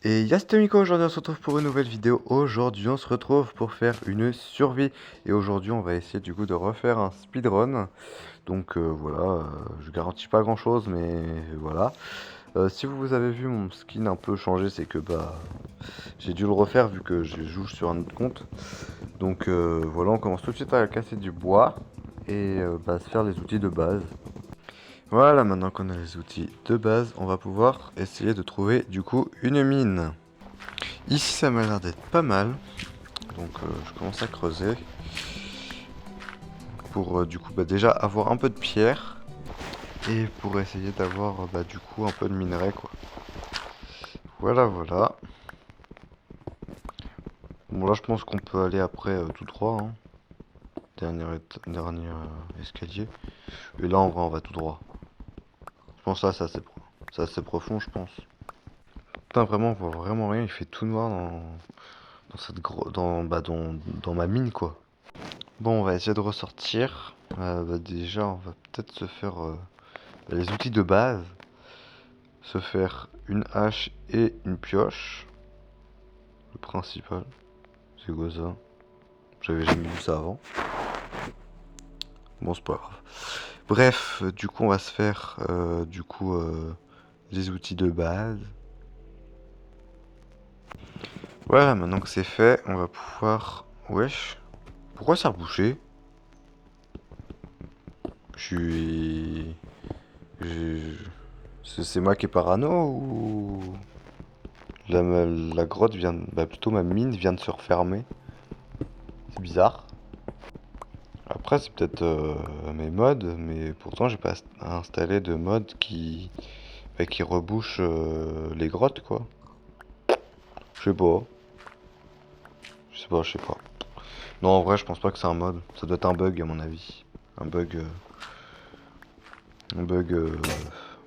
Et Yastemiko, aujourd'hui on se retrouve pour une nouvelle vidéo. Aujourd'hui on se retrouve pour faire une survie. Et aujourd'hui on va essayer du coup de refaire un speedrun. Donc voilà, je garantis pas grand chose mais voilà. Si vous avez vu mon skin un peu changé, c'est que j'ai dû le refaire vu que je joue sur un autre compte. Donc voilà, on commence tout de suite à casser du bois et se faire les outils de base. Voilà, maintenant qu'on a les outils de base, on va pouvoir essayer de trouver du coup une mine. Ici ça m'a l'air d'être pas mal, donc je commence à creuser pour du coup déjà avoir un peu de pierre et pour essayer d'avoir du coup un peu de minerai quoi. Voilà voilà. Bon là je pense qu'on peut aller après tout droit, hein. Dernier escalier. Et là en vrai on va tout droit. Je pense que là c'est assez profond je pense. Putain vraiment on voit vraiment rien, il fait tout noir dans cette dans ma mine quoi. Bon, on va essayer de ressortir. Déjà, on va peut-être se faire les outils de base. Se faire une hache et une pioche. Le principal. C'est quoi ça? J'avais jamais vu ça avant. Bon, c'est pas grave. Bref, du coup, on va se faire les outils de base. Voilà, maintenant que c'est fait, on va pouvoir... Wesh. Pourquoi ça a rebouché? Je suis... C'est moi qui est parano ou... La grotte vient... plutôt ma mine vient de se refermer. C'est bizarre. Après, c'est peut-être mes mods, mais pourtant, j'ai pas installé de mod qui rebouche les grottes, quoi. Je sais pas. Je sais pas. Non, en vrai, je pense pas que c'est un mod. Ça doit être un bug, à mon avis. Un bug... un bug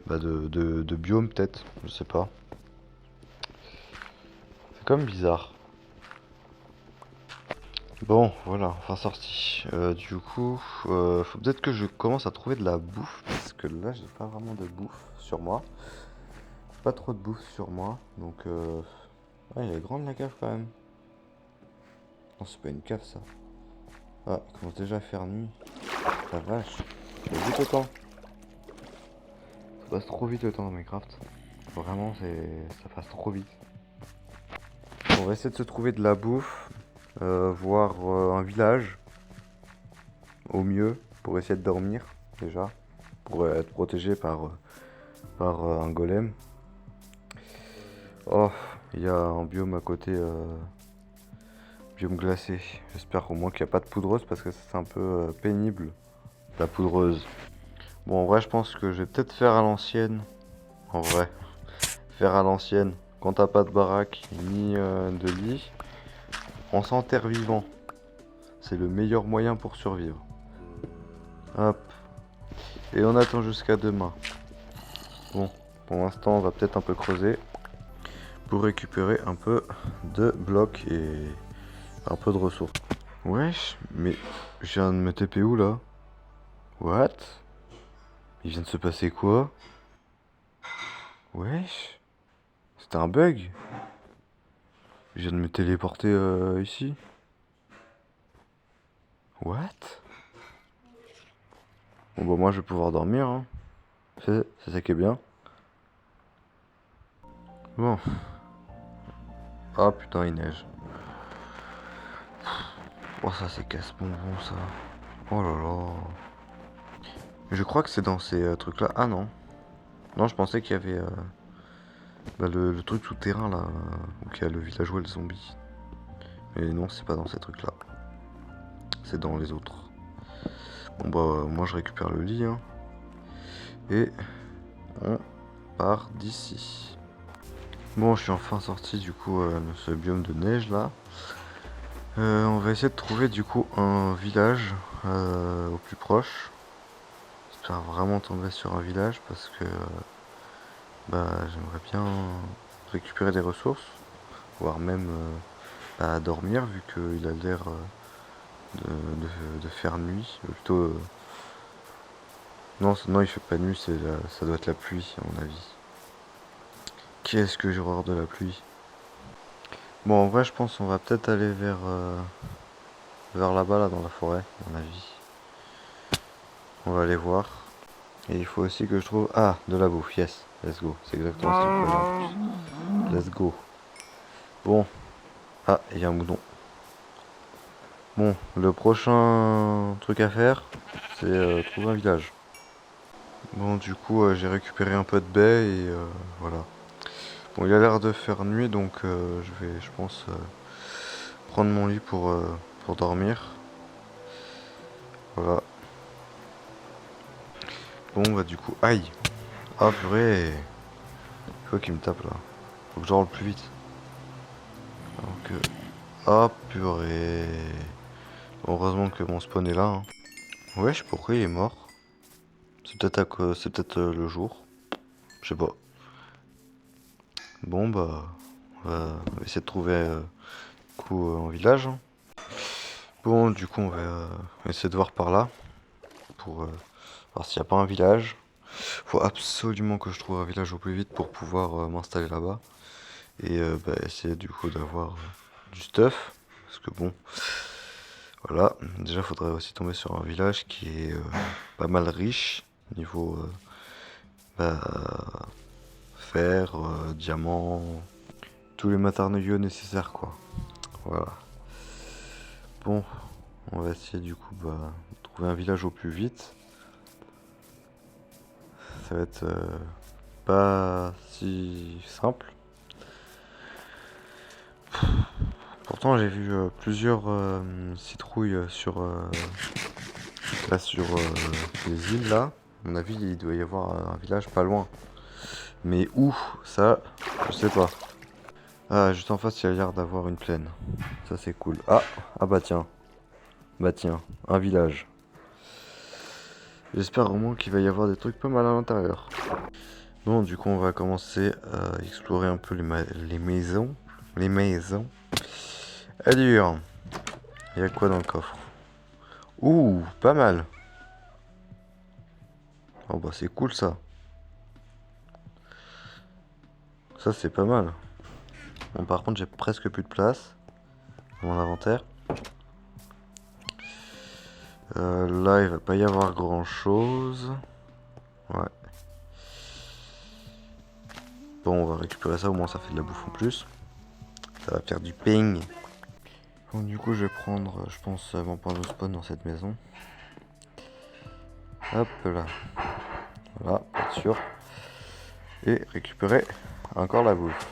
de biome, peut-être. Je sais pas. C'est comme bizarre. Bon, voilà, enfin sorti. Du coup, faut peut-être que je commence à trouver de la bouffe, parce que là, j'ai pas vraiment de bouffe sur moi. Pas trop de bouffe sur moi, donc ouais, elle est grande la cave quand même. Non, c'est pas une cave ça. Ah, il commence déjà à faire nuit. La vache, ça passe vite le temps. Ça passe trop vite le temps dans Minecraft. Vraiment, ça passe trop vite. On va essayer de se trouver de la bouffe, voir un village, au mieux, pour essayer de dormir, déjà. Pour être protégé par un golem. Oh, il y a un biome à côté, biome glacé. J'espère au moins qu'il n'y a pas de poudreuse parce que c'est un peu pénible, la poudreuse. Bon, en vrai, je pense que je vais peut-être faire à l'ancienne. En vrai, faire à l'ancienne. Quand t'as pas de baraque ni de lit, on s'enterre vivant. C'est le meilleur moyen pour survivre. Hop. Et on attend jusqu'à demain. Bon, pour l'instant, on va peut-être un peu creuser pour récupérer un peu de blocs et un peu de ressources. Wesh, mais je viens de me TP où là? What? Il vient de se passer quoi? Wesh, c'était un bug? Je viens de me téléporter ici. What? Bon bah moi je vais pouvoir dormir, hein. C'est ça qui est bien. Bon. Ah putain il neige. Oh ça c'est casse-bonbon ça. Oh là là. Je crois que c'est dans ces trucs là. Ah non. Non je pensais qu'il y avait le truc souterrain là. Où il y a le village où les zombies. Mais non c'est pas dans ces trucs là. C'est dans les autres. Bon bah moi je récupère le lit hein. Et on part d'ici. Bon je suis enfin sorti du coup de ce biome de neige là. On va essayer de trouver du coup un village au plus proche. J'espère vraiment tomber sur un village parce que j'aimerais bien récupérer des ressources, voire même dormir vu qu'il a l'air de faire nuit. Plutôt non, non il fait pas nuit, ça doit être la pluie à mon avis. Qu'est-ce que j'ai horreur de la pluie. Bon, en vrai, je pense qu'on va peut-être aller vers là-bas, là, dans la forêt, à mon avis. On va aller voir. Et il faut aussi que je trouve... Ah, de la bouffe, yes. Let's go. C'est exactement ce qu'il faut là en plus. Let's go. Bon. Ah, il y a un mouton. Bon, le prochain truc à faire, c'est trouver un village. Bon, du coup, j'ai récupéré un peu de baies et voilà. Bon, il a l'air de faire nuit, donc je vais, je pense, prendre mon lit pour dormir. Voilà. Bon, bah du coup, aïe. Ah, purée. Quoi qu'il me tape là. Faut que je rentre plus vite. Donc, ah, purée. Heureusement que mon spawn est là. Hein. Wesh, pourquoi il est mort? C'est peut-être le jour. Je sais pas. Bon, bah, on va essayer de trouver coup en village. Hein. Bon, du coup, on va essayer de voir par là pour voir s'il n'y a pas un village. Faut absolument que je trouve un village au plus vite pour pouvoir m'installer là-bas et bah, essayer du coup d'avoir du stuff. Parce que bon, voilà. Déjà, faudrait aussi tomber sur un village qui est pas mal riche niveau bah, fer, diamant, tous les matériaux nécessaires quoi. Voilà. Bon, on va essayer du coup bah, de trouver un village au plus vite. Ça va être pas si simple. Pourtant j'ai vu plusieurs citrouilles sur les îles là. À mon avis il doit y avoir un village pas loin. Mais où ça, je sais pas. Ah juste en face il y a l'air d'avoir une plaine. Ça c'est cool. Ah, ah bah tiens. Bah tiens, un village. J'espère au moins qu'il va y avoir des trucs pas mal à l'intérieur. Bon, du coup, on va commencer à explorer un peu les maisons. Les maisons. Allure. Il y a quoi dans le coffre? Ouh, pas mal. Oh bah c'est cool ça. Ça c'est pas mal. Bon, par contre, j'ai presque plus de place dans mon inventaire. Là, il va pas y avoir grand chose. Ouais. Bon, on va récupérer ça, au moins ça fait de la bouffe en plus. Ça va faire du ping. Bon, du coup, je vais prendre, je pense, mon point de spawn dans cette maison. Hop là. Voilà, pour être sûr. Et récupérer encore la bouffe.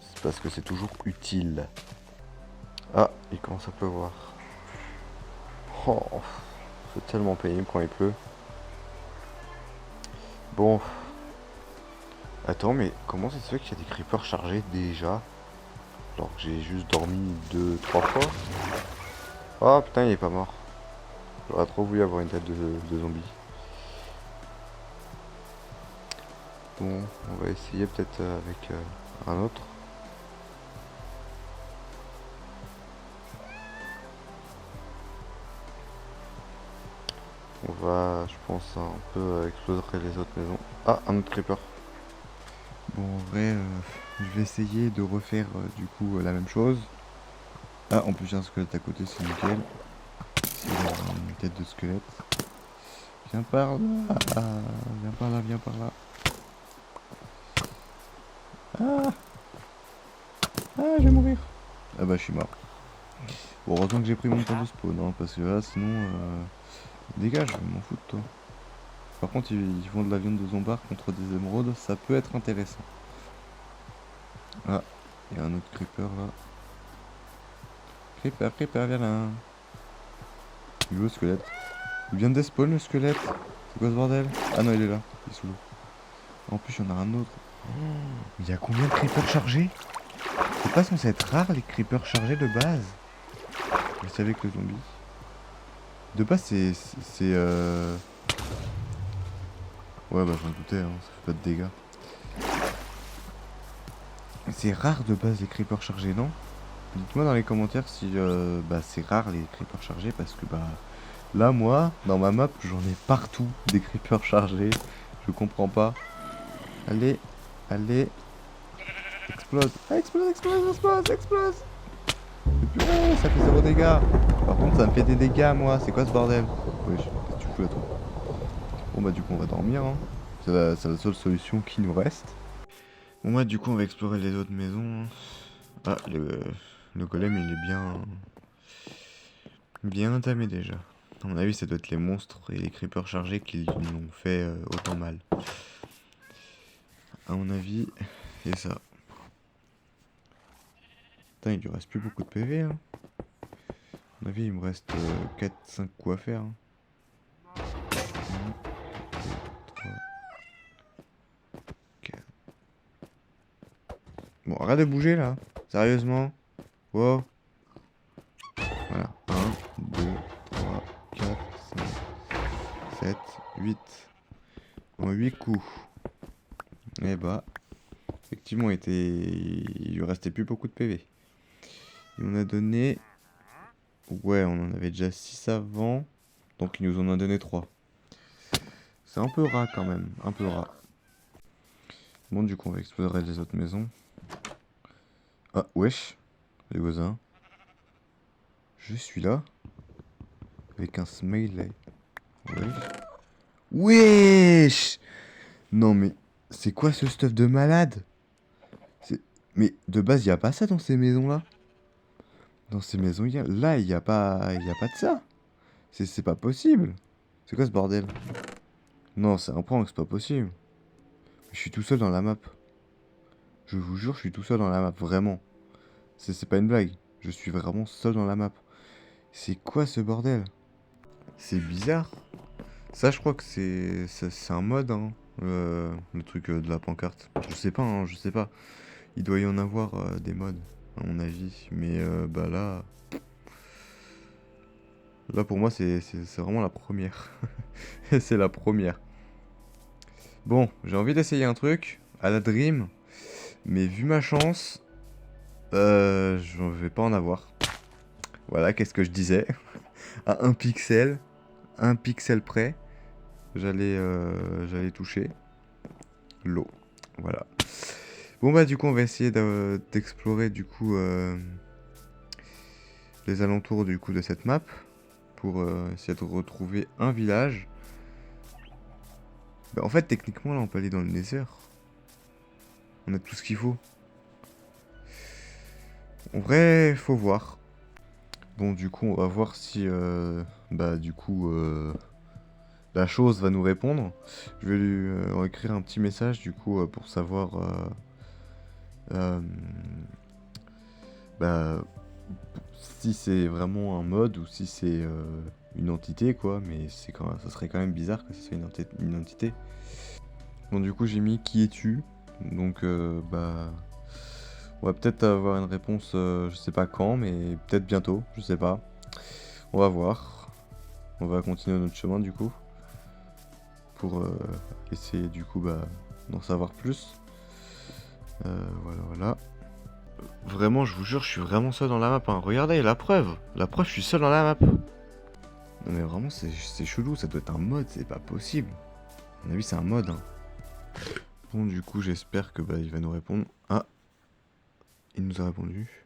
C'est parce que c'est toujours utile. Ah, il commence à pleuvoir. Oh, c'est tellement pénible quand il pleut. Bon. Attends, mais comment ça se fait qu'il y a des creepers chargés déjà? Alors que j'ai juste dormi 2-3 fois. Oh putain, il est pas mort. J'aurais trop voulu avoir une tête de zombie. Bon, on va essayer peut-être avec un autre. On va, je pense, un peu exploser les autres maisons. Ah, un autre creeper. Bon, en vrai, je vais essayer de refaire du coup la même chose. Ah, en plus, il y a un squelette à côté, c'est nickel. C'est une tête de squelette. Viens par là, viens par là, viens par là. Ah, ah, je vais mourir. Ah bah, je suis mort. Bon, heureusement que j'ai pris mon temps de spawn, hein, parce que là, sinon, dégage, je m'en fous de toi. Par contre, ils font de la viande de zombard contre des émeraudes, ça peut être intéressant. Ah, il y a un autre creeper là. Creeper, creeper, viens là. Il est où le squelette? Il vient de despawn le squelette. C'est quoi ce bordel? Ah non, il est là, il est sous l'eau. En plus, il y en a un autre. Il y a combien de creepers chargés? C'est pas censé être rare les creepers chargés de base. Vous savez que le zombie. De base, c'est. Ouais, bah j'en doutais, hein, ça fait pas de dégâts. C'est rare de base les creepers chargés, non? Dites-moi dans les commentaires si bah, c'est rare les creepers chargés parce que bah là moi dans ma map j'en ai partout des creepers chargés. Je comprends pas. Allez, allez. Explose. Ah, explose, explose, explose, explose. Mais purée, ça fait 0 dégâts. Par contre, ça me fait des dégâts, moi. C'est quoi ce bordel? Wesh, qu'est-ce que tu fous là, toi? Bon, bah, du coup, on va dormir, hein. C'est la seule solution qui nous reste. Bon, bah, du coup, on va explorer les autres maisons. Ah, le golem, il est bien entamé déjà. À mon avis, ça doit être les monstres et les creepers chargés qui nous ont fait autant mal. À mon avis, c'est ça. Putain, il lui reste plus beaucoup de PV, hein. À mon avis, il me reste 4-5 coups à faire, hein. 1, 2, 3, 4. Bon, arrête de bouger là. Sérieusement. Wow. Voilà. 1, 2, 3, 4, 5, 7, 8. Bon, 8 coups. Et bah, effectivement, il lui restait plus beaucoup de PV. Il m'en a donné... Ouais, on en avait déjà 6 avant. Donc il nous en a donné 3. C'est un peu ras quand même. Un peu ras. Bon, du coup, on va explorer les autres maisons. Ah, wesh. Les voisins. Je suis là. Avec un smiley. Wesh. Wesh. Non, mais... C'est quoi ce stuff de malade? Mais de base, il n'y a pas ça dans ces maisons-là. Dans ces maisons, là, il n'y a pas... Y a pas de ça. C'est pas possible. C'est quoi ce bordel? Non, c'est un prank, c'est pas possible. Je suis tout seul dans la map. Je vous jure, je suis tout seul dans la map, vraiment. C'est pas une blague. Je suis vraiment seul dans la map. C'est quoi ce bordel? C'est bizarre. Ça, je crois que c'est un mode, hein. Le truc de la pancarte. Je sais pas, hein, je sais pas. Il doit y en avoir des modes, à mon avis. Mais bah là... Là, pour moi, c'est vraiment la première. C'est la première. Bon, j'ai envie d'essayer un truc à la Dream. Mais vu ma chance, je vais pas en avoir. Voilà, qu'est-ce que je disais. À un pixel près, j'allais toucher l'eau. Voilà. Bon bah du coup on va essayer d'explorer du coup les alentours du coup de cette map pour essayer de retrouver un village. Bah, en fait techniquement là on peut aller dans le Nether. On a tout ce qu'il faut. En vrai faut voir. Bon du coup on va voir si bah du coup la chose va nous répondre. Je vais lui écrire un petit message du coup pour savoir euh, bah, si c'est vraiment un mode ou si c'est une entité quoi, mais ça serait quand même bizarre que ce soit une entité. Bon du coup j'ai mis qui es-tu, donc bah on va peut-être avoir une réponse je sais pas quand, mais peut-être bientôt, je sais pas. On va voir. On va continuer notre chemin du coup pour essayer du coup bah d'en savoir plus. Voilà. Vraiment, je vous jure, je suis vraiment seul dans la map, hein. Regardez, la preuve, je suis seul dans la map. Non mais vraiment, c'est chelou, ça doit être un mode, c'est pas possible. À mon avis, c'est un mode, hein. Bon, du coup, j'espère que bah, il va nous répondre. Ah, il nous a répondu.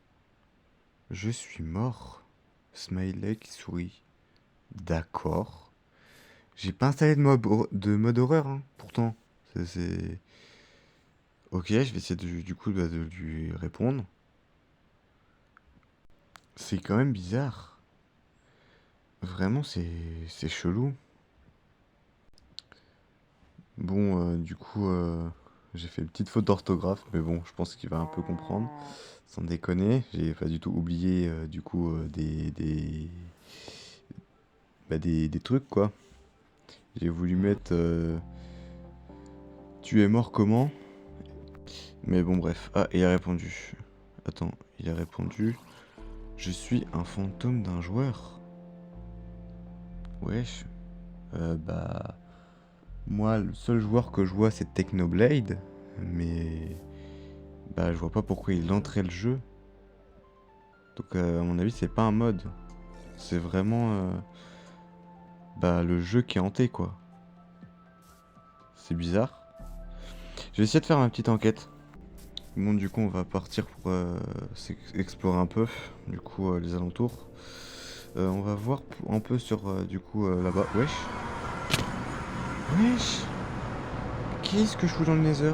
Je suis mort. Smiley qui sourit. D'accord. J'ai pas installé de mode horreur, hein, pourtant. C'est... Ok, je vais essayer du coup bah, de lui répondre. C'est quand même bizarre. Vraiment, c'est chelou. Bon, du coup, j'ai fait une petite faute d'orthographe, mais bon, je pense qu'il va un peu comprendre. Sans déconner, j'ai pas du tout oublié, du coup, des trucs, quoi. J'ai voulu mettre tu es mort comment? Mais bon, bref. Ah, il a répondu. Attends, il a répondu. Je suis un fantôme d'un joueur. Wesh. Bah. Moi, le seul joueur que je vois, c'est Technoblade. Mais. Bah, je vois pas pourquoi il entrait le jeu. Donc, à mon avis, c'est pas un mode. C'est vraiment. Bah, le jeu qui est hanté, quoi. C'est bizarre. Je vais essayer de faire une petite enquête. Bon, du coup, on va partir pour explorer un peu, du coup, les alentours. On va voir un peu sur, du coup, là-bas. Wesh. Wesh. Qu'est-ce que je fous dans le Nether?